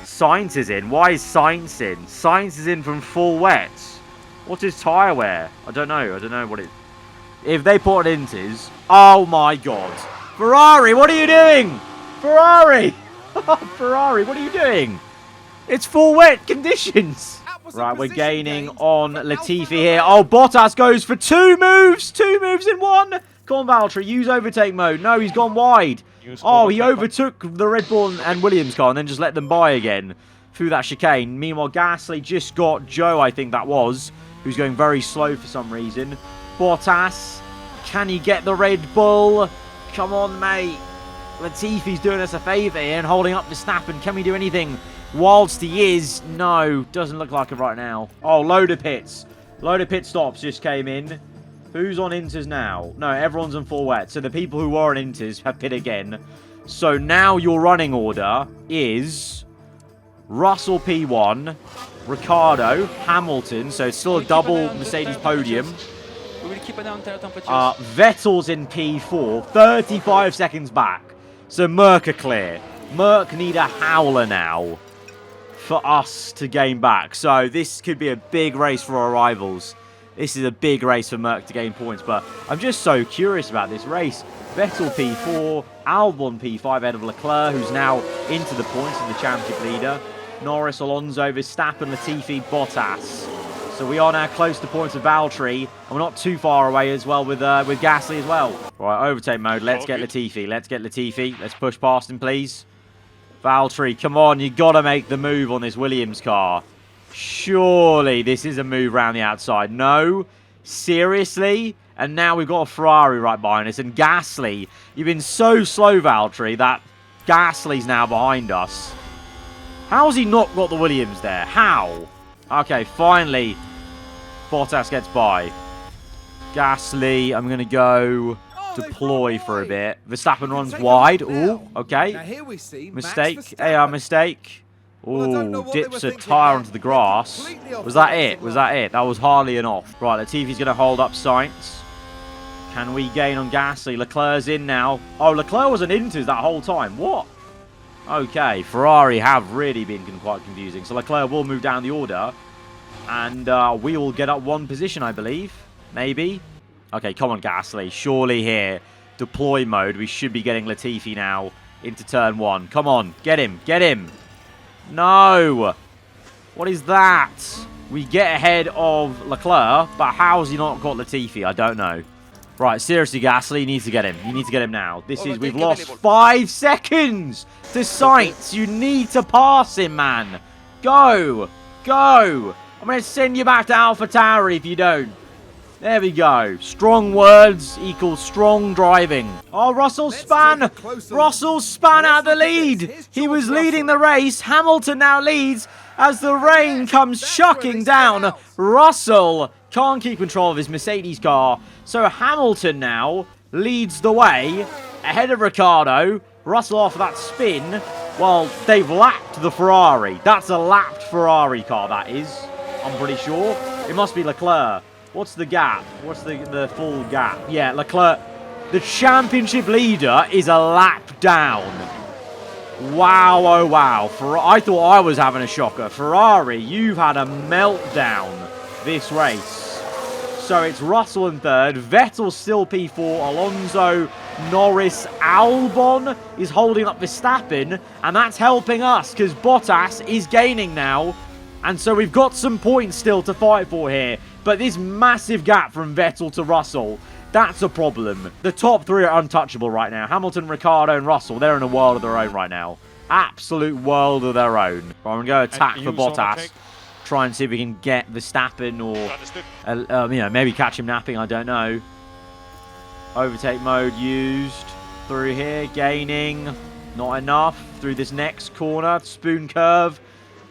Sainz is in. Why is Sainz in? Sainz is in from full wets. What's his tyre wear? I don't know. I don't know what it... If they put it Inters... Oh my god. Ferrari, what are you doing? Ferrari! Ferrari, what are you doing? It's full wet conditions. Right, we're gaining on Latifi here. Oh, Bottas goes for 2 moves. 2 moves in 1. Come on, Valtteri, use overtake mode. No, he's gone wide. Oh, he overtook the Red Bull and Williams car and then just let them by again through that chicane. Meanwhile, Gasly just got Joe, I think that was, who's going very slow for some reason. Bottas, can he get the Red Bull? Come on, mate. Latifi's doing us a favour here and holding up Verstappen. Can we do anything whilst he is? No, doesn't look like it right now. Oh, load of pits. Load of pit stops just came in. Who's on Inters now? No, everyone's on full wet. So the people who are on Inters have pit again. So now your running order is Russell P1, Ricciardo, Hamilton. So it's still a double Mercedes podium. Vettel's in P4, 35 seconds back. So Merc are clear. Merc need a howler now for us to gain back. So this could be a big race for our rivals. This is a big race for Merc to gain points, but I'm just so curious about this race. Vettel P4, Albon P5 ahead of Leclerc, who's now into the points of the championship leader. Norris, Alonso, Verstappen, Latifi, Bottas. So we are now close to points of Valtteri, and we're not too far away as well with Gasly as well. Right, overtake mode. Let's get Latifi. Let's get Latifi. Let's push past him, please. Valtteri, come on. You got to make the move on this Williams car. Surely this is a move around the outside. No? Seriously? And now we've got a Ferrari right behind us. And Gasly, you've been so slow, Valtteri, that Gasly's now behind us. How has he not got the Williams there? How? Okay, finally, Bottas gets by. Gasly, I'm going to go deploy for a bit. Verstappen runs wide. Ooh, okay. Mistake. AR mistake. Ooh, dips a tyre onto the grass. Was that it? Was that it? That was hardly an off. Right, Latifi's going to hold up Sainz. Can we gain on Gasly? Leclerc's in now. Oh, Leclerc was an Inters that whole time. What? Okay, Ferrari have really been quite confusing. So Leclerc will move down the order. And we will get up 1 position, I believe. Maybe. Okay, come on, Gasly. Surely here. Deploy mode. We should be getting Latifi now into turn 1. Come on. Get him. Get him. No. What is that? We get ahead of Leclerc. But how has he not got Latifi? I don't know. Right, seriously, Gasly, you need to get him. You need to get him now. We've lost 5 seconds to Sainz. You need to pass him, man. Go. Go. I'm going to send you back to AlphaTauri if you don't. There we go. Strong words equals strong driving. Oh, Russell span. Russell span out the lead. He was leading the race. Hamilton now leads as the rain comes chucking down. Russell can't keep control of his Mercedes car. So Hamilton now leads the way ahead of Ricciardo. Russell off that spin. Well, they've lapped the Ferrari. That's a lapped Ferrari car, that is. I'm pretty sure. It must be Leclerc. What's the gap? What's the full gap? Yeah, Leclerc. The championship leader is a lap down. Wow, oh wow. I thought I was having a shocker. Ferrari, you've had a meltdown this race. So it's Russell in third. Vettel still P4. Alonso, Norris, Albon is holding up Verstappen. And that's helping us because Bottas is gaining now. And so we've got some points still to fight for here. But this massive gap from Vettel to Russell, that's a problem. The top three are untouchable right now. Hamilton, Ricciardo, and Russell, they're in a world of their own right now. Absolute world of their own. I'm going to go attack for Bottas. Try and see if we can get Verstappen or, you know, maybe catch him napping. I don't know. Overtake mode used. Through here, gaining. Not enough. Through this next corner. Spoon curve.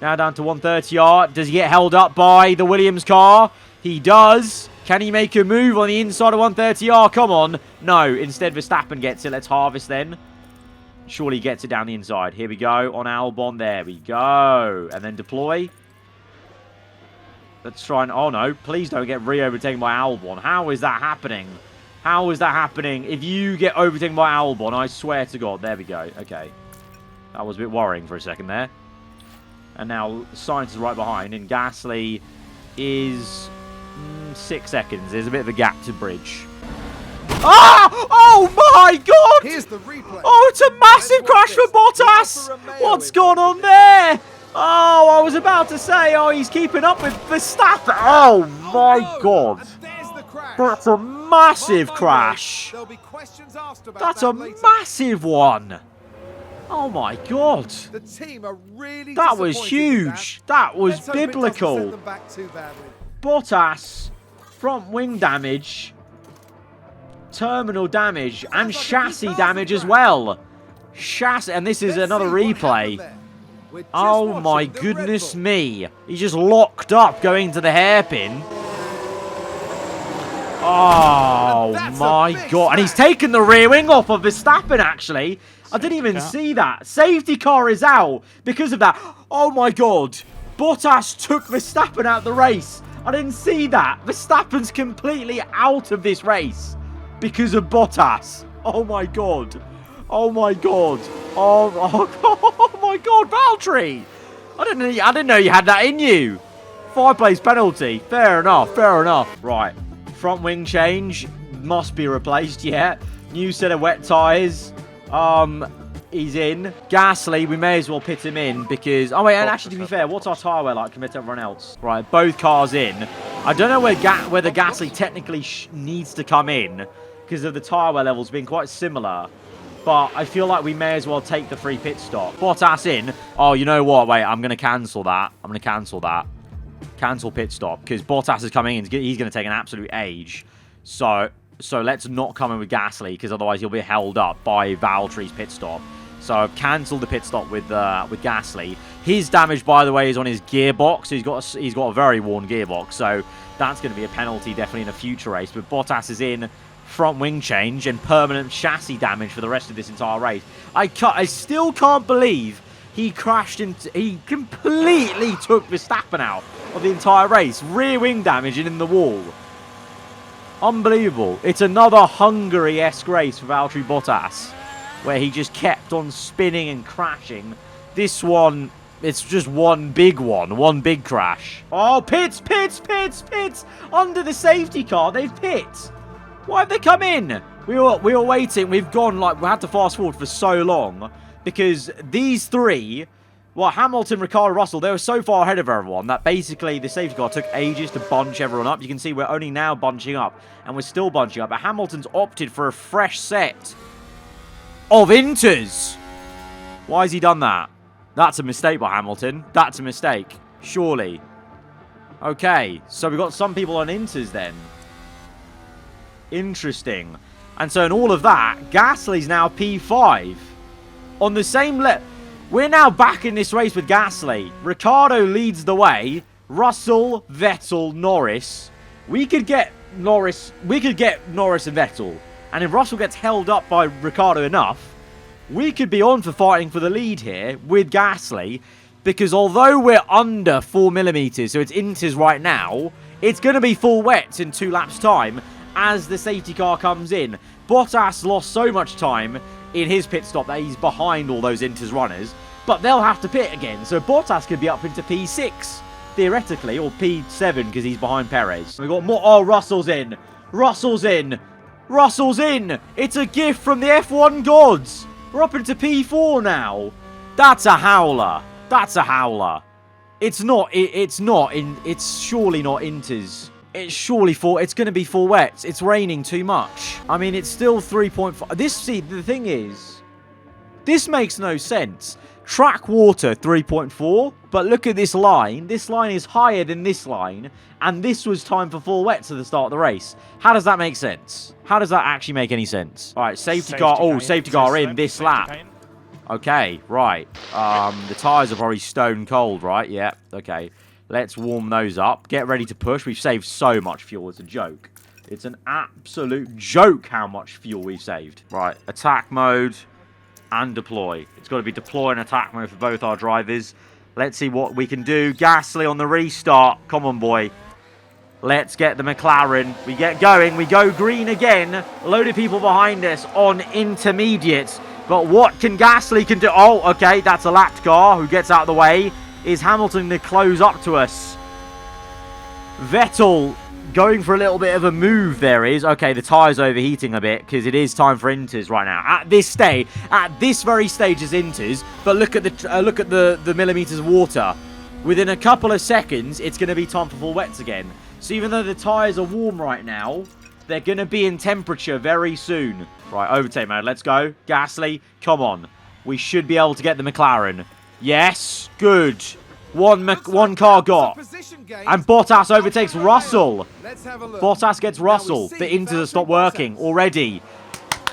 Now down to 130R. Does he get held up by the Williams car? He does. Can he make a move on the inside of 130R? Come on. No. Instead, Verstappen gets it. Let's harvest then. Surely he gets it down the inside. Here we go. On Albon. There we go. And then deploy. Let's try and... Oh, no. Please don't get re-overtaken by Albon. How is that happening? How is that happening? If you get overtaken by Albon, I swear to God. There we go. Okay. That was a bit worrying for a second there. And now Sainz is right behind. And Gasly is 6 seconds. There's a bit of a gap to bridge. Ah! Oh, my God! Here's the replay. Oh, it's a massive crash for Bottas. What's gone on there? Oh, I was about to say, oh, he's keeping up with Verstappen. Oh, my God. That's a massive crash. That's a massive one. Oh, my God. That was huge. That was biblical. Bottas, front wing damage, terminal damage, and chassis damage as well. Chassis, and this is another replay. Oh my goodness me. He's just locked up going to the hairpin. Oh my God. And he's taken the rear wing off of Verstappen actually. I didn't even see that. Safety car is out because of that. Oh my God. Bottas took Verstappen out of the race. I didn't see that. Verstappen's completely out of this race because of Bottas. Oh my God. Oh my God. Oh my God, Valtteri! I didn't know you had that in you. 5-place penalty. Fair enough, fair enough. Right. Front wing change. Must be replaced, yeah. New set of wet tyres. He's in. Gasly, we may as well pit him in because... Oh, wait, and actually, to be fair, what's our tyre wear like compared to everyone else? Right, both cars in. I don't know whether Gasly technically needs to come in because of the tyre wear levels being quite similar. But I feel like we may as well take the free pit stop. Bottas in. Oh, you know what? Wait, I'm going to cancel that. I'm going to cancel that. Cancel pit stop. Because Bottas is coming in. He's going to take an absolute age. So let's not come in with Gasly. Because otherwise he'll be held up by Valtteri's pit stop. So I've cancelled the pit stop with Gasly. His damage, by the way, is on his gearbox. He's got a very worn gearbox. So that's going to be a penalty definitely in a future race. But Bottas is in. Front wing change and permanent chassis damage for the rest of this entire race. I still can't believe he crashed into... He completely took Verstappen out of the entire race. Rear wing damage and in the wall. Unbelievable. It's another Hungary-esque race for Valtteri Bottas, where he just kept on spinning and crashing. This one, it's just one big crash. Oh, pits! Under the safety car, they've pit. Why have they come in? We were waiting. We've gone like we had to fast forward for so long because these three, well, Hamilton, Ricciardo, Russell, they were so far ahead of everyone that basically the safety car took ages to bunch everyone up. You can see we're only now bunching up and we're still bunching up. But Hamilton's opted for a fresh set of inters. Why has he done that? That's a mistake by Hamilton. That's a mistake. Surely. Okay, so we've got some people on inters then. Interesting. And so in all of that, Gasly's now P5. On the same level. We're now back in this race with Gasly. Ricciardo leads the way. Russell, Vettel, Norris. We could get Norris and Vettel. And if Russell gets held up by Ricciardo enough, we could be on for fighting for the lead here with Gasly. Because although we're under 4mm, so it's inters right now, it's going to be full wets in 2 laps' time. As the safety car comes in. Bottas lost so much time in his pit stop that he's behind all those Inter's runners. But they'll have to pit again. So Bottas could be up into P6, theoretically, or P7 because he's behind Perez. We've got more. Oh, Russell's in. Russell's in. Russell's in. It's a gift from the F1 gods. We're up into P4 now. That's a howler. That's a howler. It's not. It's surely not Inter's. It's surely it's going to be full wets. It's raining too much. I mean, it's still 3.5. See, the thing is, this makes no sense. Track water 3.4, but look at this line. This line is higher than this line, and this was time for full wets at the start of the race. How does that make sense? How does that actually make any sense? All right, safety car. Oh, safety car in this lap. Okay, right. The tyres are probably stone cold, right? Yeah, okay. Let's warm those up. Get ready to push. We've saved so much fuel. It's a joke. It's an absolute joke how much fuel we've saved. Right, attack mode and deploy. It's got to be deploy and attack mode for both our drivers. Let's see what we can do. Gasly on the restart. Come on, boy. Let's get the McLaren. We get going. We go green again. A load of people behind us on intermediates. But what can Gasly do? Oh, okay. That's a lapped car who gets out of the way. Is Hamilton to close up to us? Vettel going for a little bit of a move there is. Okay, the tyre's overheating a bit because it is time for Inters right now. At this very stage is Inters. But look at the millimeters of water. Within a couple of seconds, it's going to be time for full wets again. So even though the tyres are warm right now, they're going to be in temperature very soon. Right, overtake mode. Let's go. Gasly, come on. We should be able to get the McLaren. Yes, good. One car got. And Bottas overtakes Russell. Bottas gets Russell. The Inters have stopped working already.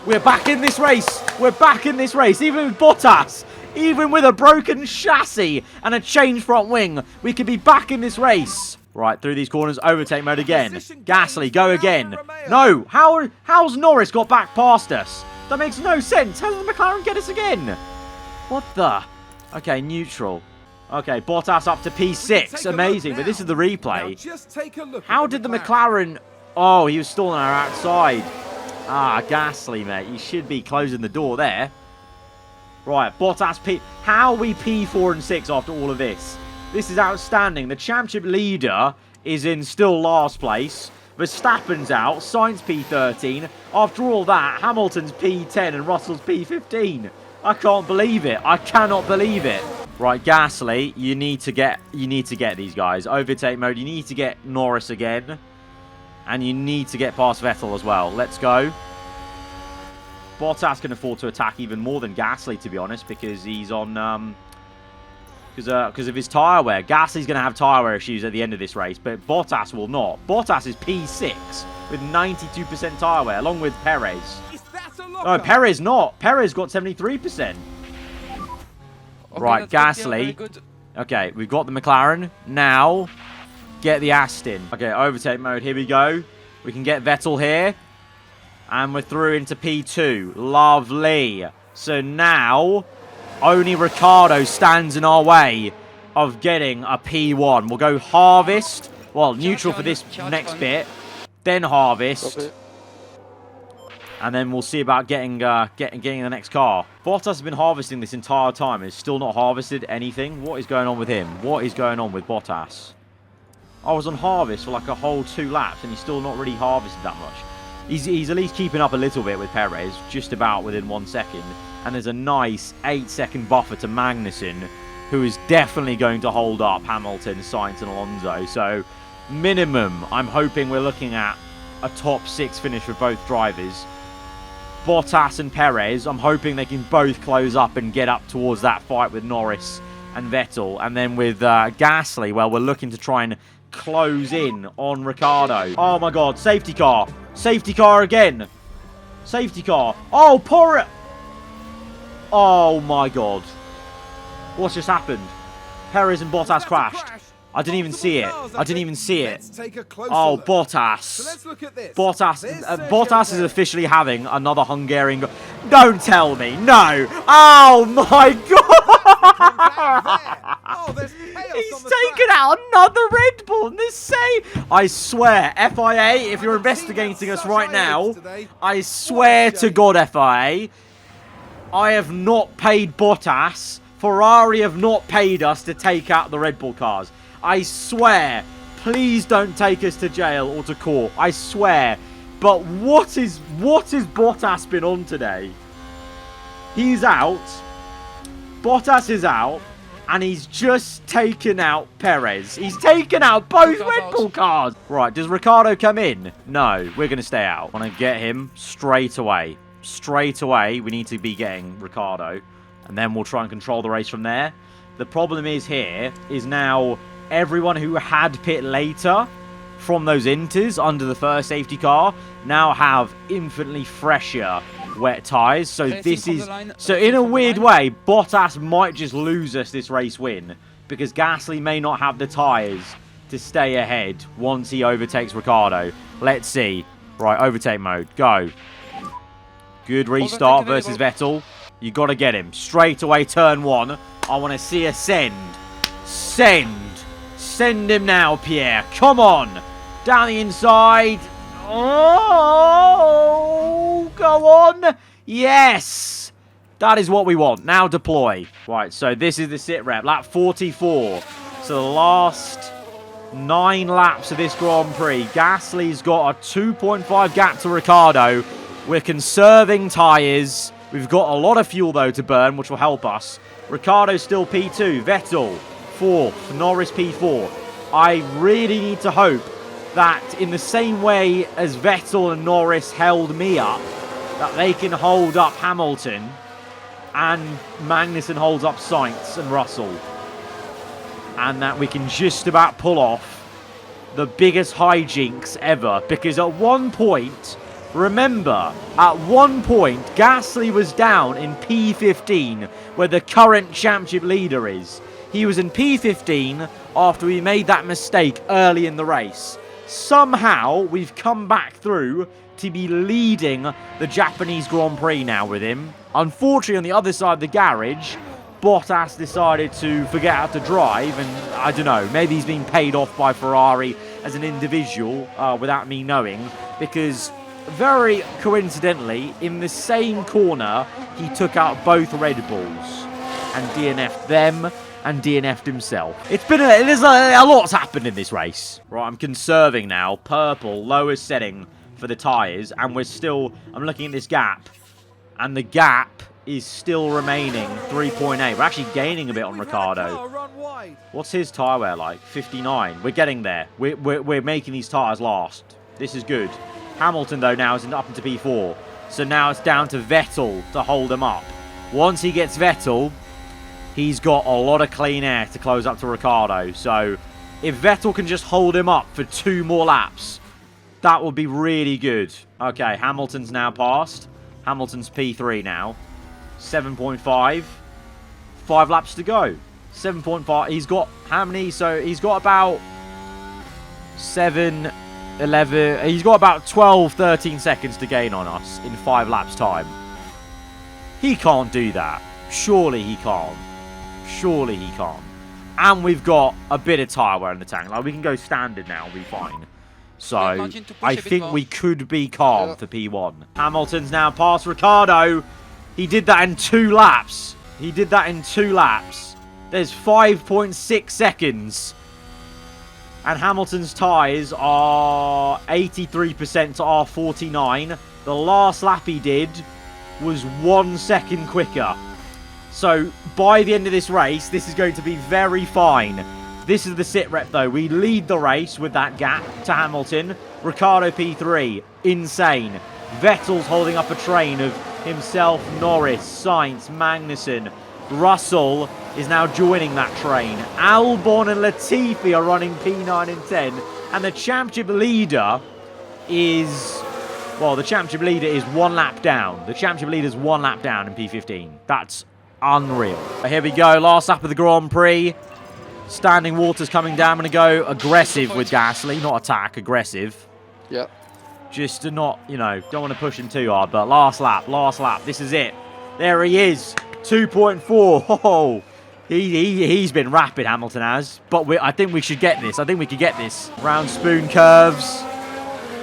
We're back in this race. We're back in this race. Even with Bottas. Even with a broken chassis and a changed front wing. We could be back in this race. Right, through these corners. Overtake mode again. Gasly, go again. No. How's Norris got back past us? That makes no sense. How did the McLaren get us again? What the? Okay, neutral. Okay, Bottas up to P6. Amazing, but this is the replay. How did the McLaren... Oh, he was stalling our outside. Ah, Gasly, mate. You should be closing the door there. Right, Bottas P... How are we P4 and 6 after all of this? This is outstanding. The championship leader is in still last place. Verstappen's out. Sainz P13. After all that, Hamilton's P10 and Russell's P15. I can't believe it. I cannot believe it. Right, Gasly, you need to get these guys. Overtake mode, you need to get Norris again. And you need to get past Vettel as well. Let's go. Bottas can afford to attack even more than Gasly, to be honest, because he's on because of his tyre wear. Gasly's going to have tyre wear issues at the end of this race, but Bottas will not. Bottas is P6 with 92% tyre wear, along with Perez. No, Perez not. Perez got 73%. Okay, right, Gasly. Okay, we've got the McLaren. Now, get the Aston. Okay, overtake mode. Here we go. We can get Vettel here. And we're through into P2. Lovely. So now, only Ricciardo stands in our way of getting a P1. We'll go harvest. Well, neutral for this next bit. Then harvest. And then we'll see about getting the next car. Bottas has been harvesting this entire time. He's still not harvested anything. What is going on with him? What is going on with Bottas? I was on harvest for like a whole 2 laps, and he's still not really harvested that much. He's at least keeping up a little bit with Perez, just about within 1 second. And there's a nice 8-second buffer to Magnussen, who is definitely going to hold up Hamilton, Sainz, and Alonso. So, minimum, I'm hoping we're looking at a top 6 finish for both drivers. Bottas and Perez, I'm hoping they can both close up and get up towards that fight with Norris and Vettel. And then with Gasly, well, we're looking to try and close in on Ricciardo. Oh my god, safety car. Safety car again. Safety car. Oh, poor... Oh my god. What's just happened? Perez and Bottas crashed. I didn't even see it. I didn't even see it. Oh, Bottas. Bottas is officially having another Hungarian... Don't tell me. No. Oh, my God. He's taken out another Red Bull in this save. I swear, FIA, if you're investigating us right now, I swear to God, FIA, I have not paid Bottas. Ferrari have not paid us to take out the Red Bull cars. I swear. Please don't take us to jail or to court. I swear. But what is Bottas been on today? He's out. Bottas is out. And he's just taken out Perez. He's taken out both Red Bull cars. Right, does Ricciardo come in? No, we're going to stay out. I want to get him straight away. Straight away, we need to be getting Ricciardo. And then we'll try and control the race from there. The problem is here is now everyone who had pit later from those inters under the first safety car now have infinitely fresher wet tyres. So this is... So in a weird way, Bottas might just lose us this race win. Because Gasly may not have the tyres to stay ahead once he overtakes Ricciardo. Let's see. Right, overtake mode. Go. Good restart versus Vettel. You got to get him. Straight away, turn 1. I want to see a send. Send. Send him now, Pierre. Come on. Down the inside. Oh, go on. Yes. That is what we want. Now deploy. Right, so this is the sit rep. Lap 44. So the last 9 laps of this Grand Prix. Gasly's got a 2.5 gap to Ricciardo. We're conserving tyres. We've got a lot of fuel, though, to burn, which will help us. Ricciardo's still P2. Vettel, 4th. Norris, P4. I really need to hope that in the same way as Vettel and Norris held me up, that they can hold up Hamilton and Magnussen holds up Sainz and Russell. And that we can just about pull off the biggest hijinks ever. Because at one point... Remember, at one point, Gasly was down in P15, where the current championship leader is. He was in P15 after we made that mistake early in the race. Somehow, we've come back through to be leading the Japanese Grand Prix now with him. Unfortunately, on the other side of the garage, Bottas decided to forget how to drive, and I don't know, maybe he's been paid off by Ferrari as an individual without me knowing, because... Very coincidentally, in the same corner, he took out both Red Bulls and DNF'd them and DNF'd himself. There's a lot's happened in this race. Right, I'm conserving now. Purple, lowest setting for the tyres, and I'm looking at this gap, and the gap is still remaining 3.8. We're actually gaining a bit on Ricciardo. What's his tyre wear like? 59. We're getting there. We're making these tyres last. This is good. Hamilton, though, now is up into P4. So now it's down to Vettel to hold him up. Once he gets Vettel, he's got a lot of clean air to close up to Ricciardo. So if Vettel can just hold him up for 2 more laps, that would be really good. Okay, Hamilton's now passed. Hamilton's P3 now. 7.5. 5 laps to go. 7.5. He's got how many? So he's got about 7... 11, he's got about 12, 13 seconds to gain on us in 5 laps time. He can't do that. Surely he can't. Surely he can't. And we've got a bit of tyre wear in the tank. Like, we can go standard now and be fine. So, I think we could be calm for P1. Hamilton's now past Ricciardo. He did that in 2 laps. He did that in 2 laps. There's 5.6 seconds. And Hamilton's tyres are 83% to R49. The last lap he did was 1 second quicker. So, by the end of this race, this is going to be very fine. This is the sit rep, though. We lead the race with that gap to Hamilton. Ricciardo P3, insane. Vettel's holding up a train of himself, Norris, Sainz, Magnussen. Russell is now joining that train. Albon and Latifi are running P9 and 10. And the championship leader is... Well, the championship leader is 1 lap down. The championship leader is 1 lap down in P15. That's unreal. Here we go. Last lap of the Grand Prix. Standing water's coming down. I'm going to go aggressive with Gasly. Not attack, aggressive. Yep. Just to not, don't want to push him too hard. But last lap. This is it. There he is. 2.4. Oh, he's been rapid, Hamilton has. But I think we should get this. I think we could get this. Round spoon curves.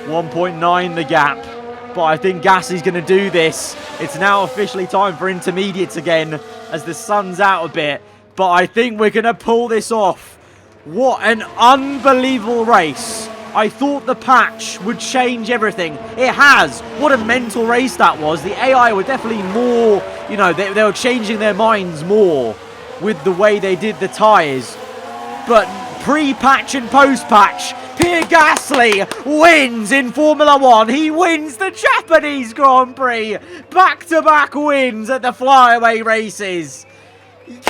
1.9 the gap. but I think Gasly's going to do this. It's now officially time for intermediates again as the sun's out a bit, but I think we're going to pull this off. What an unbelievable race. I thought the patch would change everything. It has. What a mental race that was. The AI were definitely more, you know, they were changing their minds more with the way they did the tyres. But pre-patch and post-patch, Pierre Gasly wins in Formula 1. He wins the Japanese Grand Prix. Back-to-back wins at the flyaway races.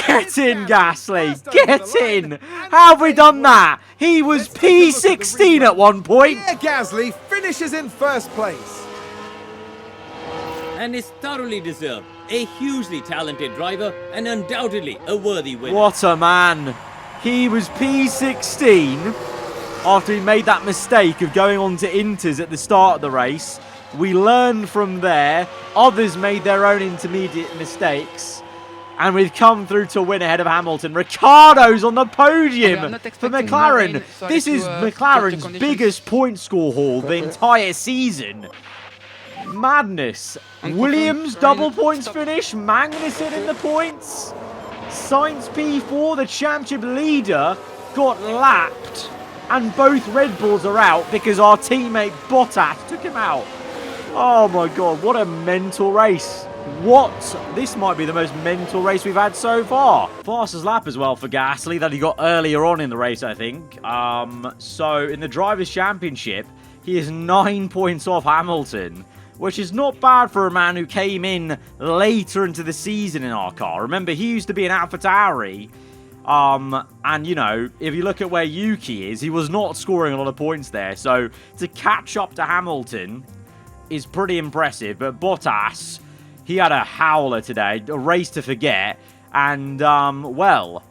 Get in, Gasly. Get in. How have we done that? He was P16 at one point. Pierre Gasly finishes in first place. And is thoroughly deserved. A hugely talented driver and undoubtedly a worthy winner. What a man. He was P16 after he made that mistake of going on to Inters at the start of the race. We learned from there. Others made their own intermediate mistakes. And we've come through to win ahead of Hamilton. Ricciardo's on the podium for McLaren. This is McLaren's biggest point score haul the entire season. Madness. Williams double points finish. Magnussen in the points. Sainz P4, the championship leader, got lapped. And both Red Bulls are out because our teammate Bottas took him out. Oh my god, what a mental race. What? This might be the most mental race we've had so far. Fastest lap as well for Gasly that he got earlier on in the race, I think. So in the Drivers' Championship, he is 9 points off Hamilton, which is not bad for a man who came in later into the season in our car. Remember, he used to be an AlphaTauri. And, you know, if you look at where Yuki is, he was not scoring a lot of points there. So to catch up to Hamilton is pretty impressive. But Bottas, he had a howler today, a race to forget. And, well,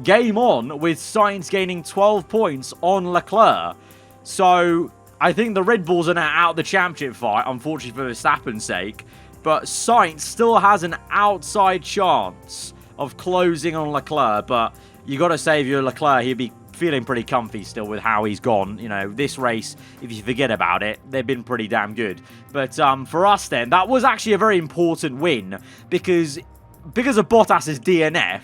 game on with Sainz gaining 12 points on Leclerc. So I think the Red Bulls are now out of the championship fight, unfortunately for Verstappen's sake. But Sainz still has an outside chance of closing on Leclerc. But you got to say, if you're Leclerc, he'd be feeling pretty comfy still with how he's gone. You know, this race, if you forget about it, they've been pretty damn good. But for us then, that was actually a very important win because of Bottas's DNF,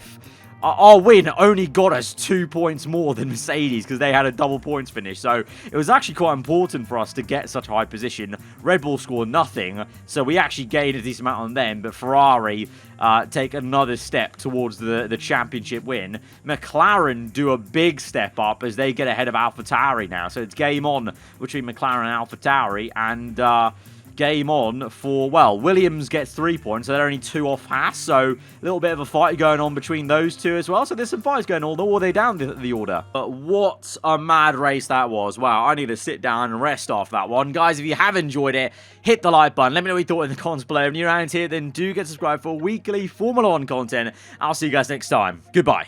our win only got us 2 points more than Mercedes because they had a double points finish. So it was actually quite important for us to get such a high position. Red Bull scored nothing, so we actually gained a decent amount on them. But Ferrari take another step towards the championship win. McLaren do a big step up as they get ahead of AlphaTauri now. So it's game on between McLaren and AlphaTauri, and game on for, well, Williams gets 3 points, so they're only 2 off Haas, so a little bit of a fight going on between those two as well, so there's some fights going on all the way down the order. But what a mad race that was. Wow, I need to sit down and rest off that one. Guys, if you have enjoyed it, hit the like button, let me know what you thought in the comments below. If you're around here, then do get subscribed for weekly Formula 1 content. I'll see you guys next time. Goodbye.